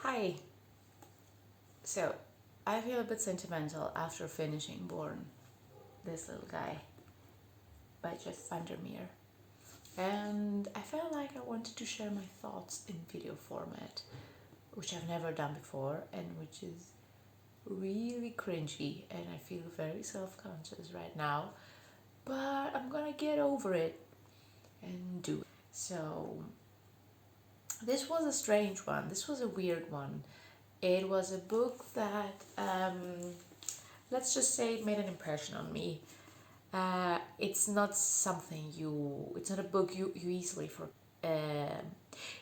Hi. So, I feel a bit sentimental after finishing Borne, this little guy, by Jeff Vandermeer. And I felt like I wanted to share my thoughts in video format, which I've never done before and which is really cringy, and I feel very self conscious right now. But I'm gonna get over it and do it. So, this was a strange one. This was a weird one. It was a book that, let's just say, it made an impression on me. It's not something it's not a book you easily forget.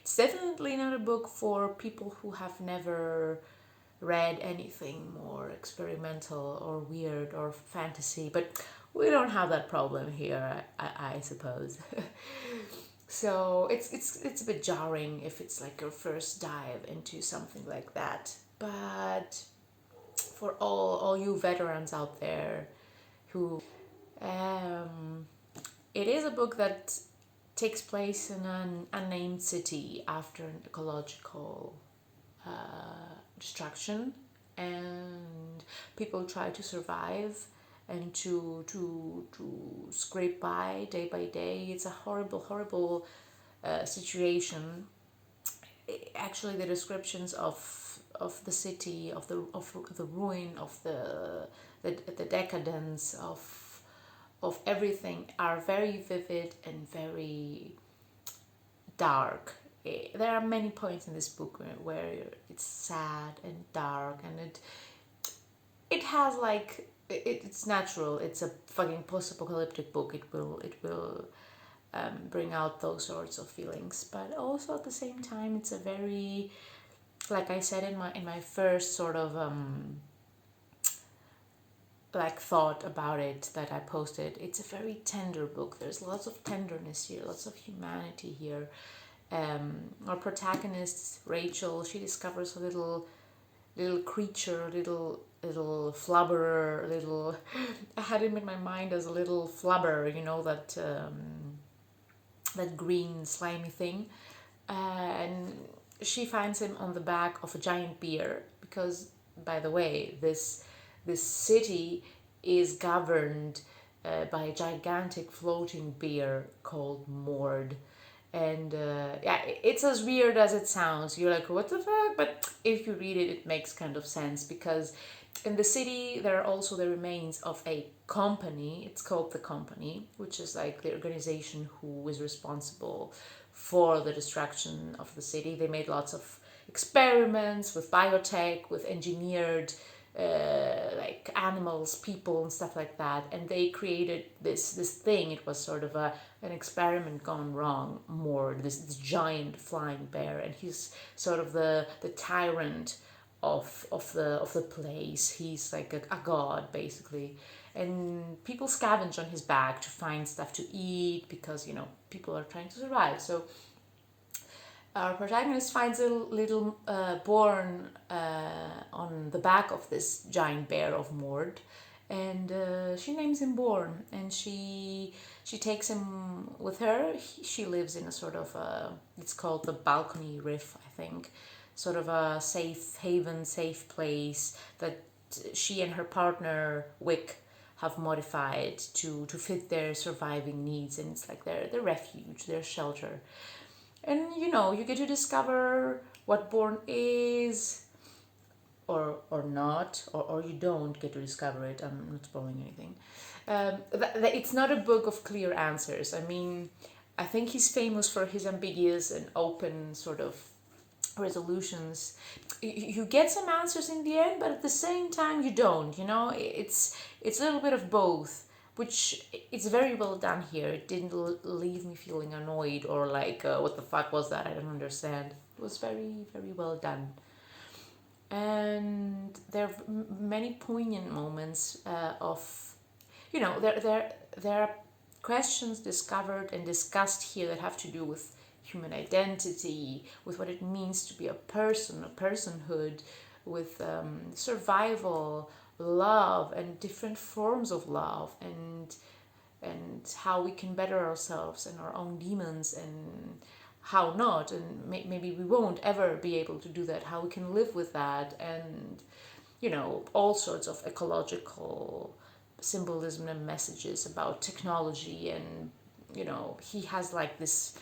It's definitely not a book for people who have never read anything more experimental or weird or fantasy, but we don't have that problem here, I suppose. So it's a bit jarring if it's like your first dive into something like that. But for all you veterans out there who um, it is a book that takes place in an unnamed city after an ecological destruction, and people try to survive and to scrape by day. It's a horrible situation. Actually, the descriptions of the city, of the ruin, of the decadence of everything are very vivid and very dark. There are many points in this book where it's sad and dark, and it has like it's natural. It's a fucking post-apocalyptic book. It will bring out those sorts of feelings, but also at the same time, it's a very, like I said in my first sort of like thought about it that I posted. It's a very tender book. There's lots of tenderness here, lots of humanity here. Our protagonist Rachel, she discovers a little creature, little flubber, little. I had him in my mind as a little flubber, that green slimy thing, and she finds him on the back of a giant bear because, by the way, this city is governed by a gigantic floating bear called Mord. And yeah, it's as weird as it sounds. You're like, what the fuck? But if you read it, it makes kind of sense because in the city there are also the remains of a company. It's called the Company, which is like the organization who is responsible for the destruction of the city. They made lots of experiments with biotech, with engineered like animals, people, and stuff like that, and they created this thing. It was sort of an experiment gone wrong. More this giant flying bear, and he's sort of the tyrant of the place. He's like a god basically, and people scavenge on his back to find stuff to eat because people are trying to survive. So our protagonist finds a little Borne on the back of this giant bear of Mord, and she names him Borne, and she takes him with her. She lives in a sort of it's called the balcony riff, I think, sort of a safe haven, safe place that she and her partner Wick have modified to fit their surviving needs, and it's like their refuge, their shelter. And you get to discover what Born is, or not, or you don't get to discover it. I'm not spoiling anything. It's not a book of clear answers. I mean, I think he's famous for his ambiguous and open sort of resolutions. You get some answers in the end, but at the same time you don't. It's a little bit of both, which it's very well done here. It didn't leave me feeling annoyed or like, what the fuck was that? I don't understand. It was very, very well done. And there are many poignant moments of, there are questions discovered and discussed here that have to do with human identity, with what it means to be a person, a personhood, with survival, love, and different forms of love, and how we can better ourselves and our own demons, and how not, and maybe we won't ever be able to do that, how we can live with that, and all sorts of ecological symbolism and messages about technology. And he has like this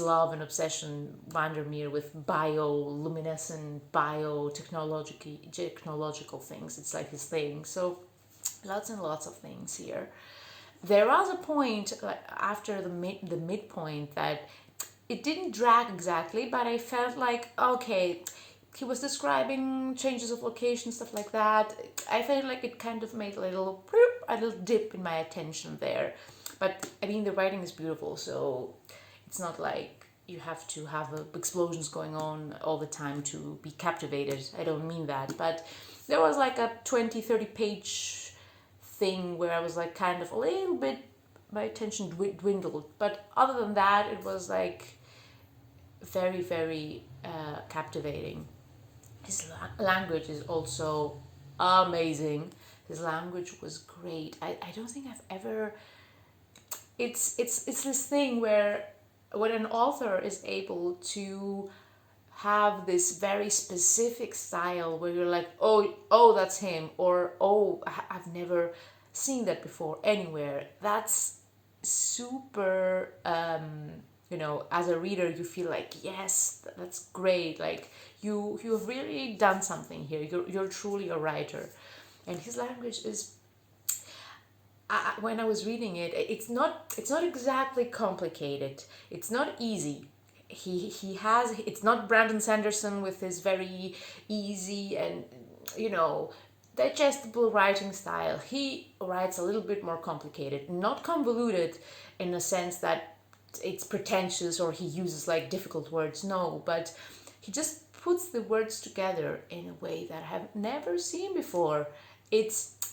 love and obsession, Vandermeer, with bioluminescent technological things. It's like his thing. So lots and lots of things here. There was a point, like, after the midpoint, that it didn't drag exactly, but I felt like, okay, he was describing changes of location, stuff like that. I felt like it kind of made a little dip in my attention there. But I mean, the writing is beautiful, so it's not like you have to have explosions going on all the time to be captivated. I don't mean that. But there was like a 20-30 page thing where I was like kind of a little bit, my attention dwindled. But other than that, it was like very, very captivating. His language is also amazing. His language was great. I don't think I've ever... It's this thing where when an author is able to have this very specific style where you're like, oh, that's him, or oh, I've never seen that before anywhere. That's super. As a reader, you feel like, yes, that's great. Like you've really done something here. You're truly a writer, and his language is. When I was reading it, it's not exactly complicated. It's not easy. He has, it's not Brandon Sanderson with his very easy and digestible writing style. He writes a little bit more complicated, not convoluted in a sense that it's pretentious or he uses like difficult words. No, but he just puts the words together in a way that I have never seen before.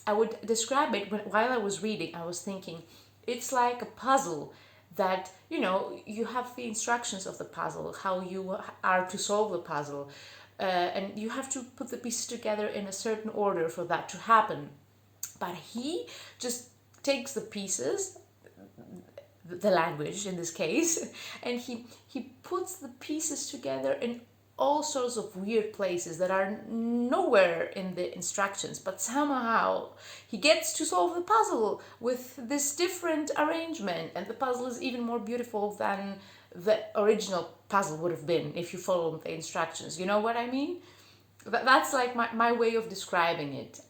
I would describe it while I was reading, I was thinking, it's like a puzzle that, you have the instructions of the puzzle, how you are to solve the puzzle, and you have to put the pieces together in a certain order for that to happen. But he just takes the pieces, the language in this case, and he puts the pieces together in all sorts of weird places that are nowhere in the instructions, but somehow he gets to solve the puzzle with this different arrangement, and the puzzle is even more beautiful than the original puzzle would have been if you followed the instructions. You know what I mean? That's like my way of describing it.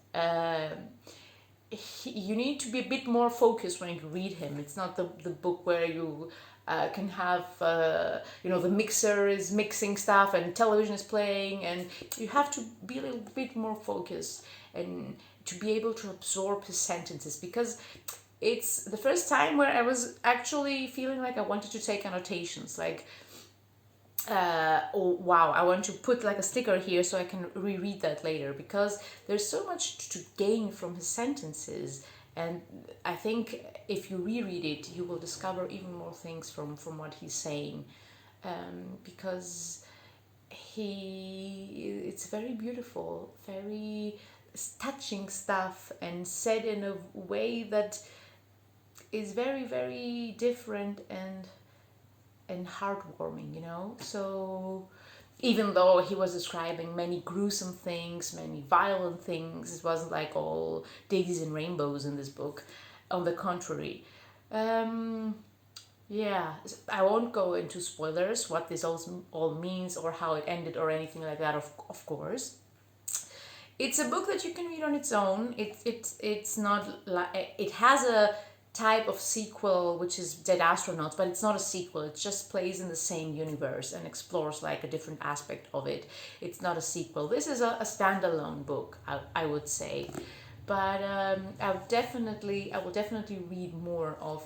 You need to be a bit more focused when you read him. It's not the book where you can have the mixer is mixing stuff and television is playing, and you have to be a little bit more focused and to be able to absorb his sentences, because it's the first time where I was actually feeling like I wanted to take annotations, like oh wow, I want to put like a sticker here so I can reread that later, because there's so much to gain from his sentences. And I think if you reread it, you will discover even more things from what he's saying, because it's very beautiful, very touching stuff, and said in a way that is very, very different and heartwarming, So even though he was describing many gruesome things, many violent things, it wasn't like all daisies and rainbows in this book. On the contrary. Yeah, I won't go into spoilers, what this all means or how it ended or anything like that, of course. It's a book that you can read on its own. It's not like, it has a type of sequel, which is Dead Astronauts, but it's not a sequel. It just plays in the same universe and explores like a different aspect of it. It's not a sequel. This is a standalone book, I would say. But I will definitely read more of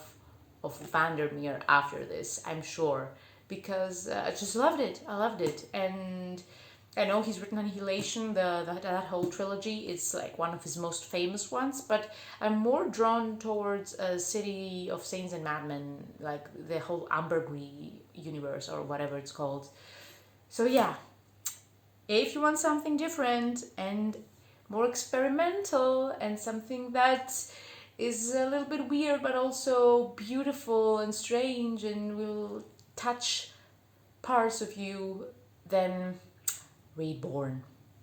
Vandermeer after this, I'm sure, because I just loved it. I loved it. And I know he's written Annihilation, that whole trilogy. It's like one of his most famous ones, but I'm more drawn towards City of Saints and Madmen, like the whole Ambergris universe or whatever it's called. So yeah, if you want something different and more experimental and something that is a little bit weird but also beautiful and strange and will touch parts of you then reborn.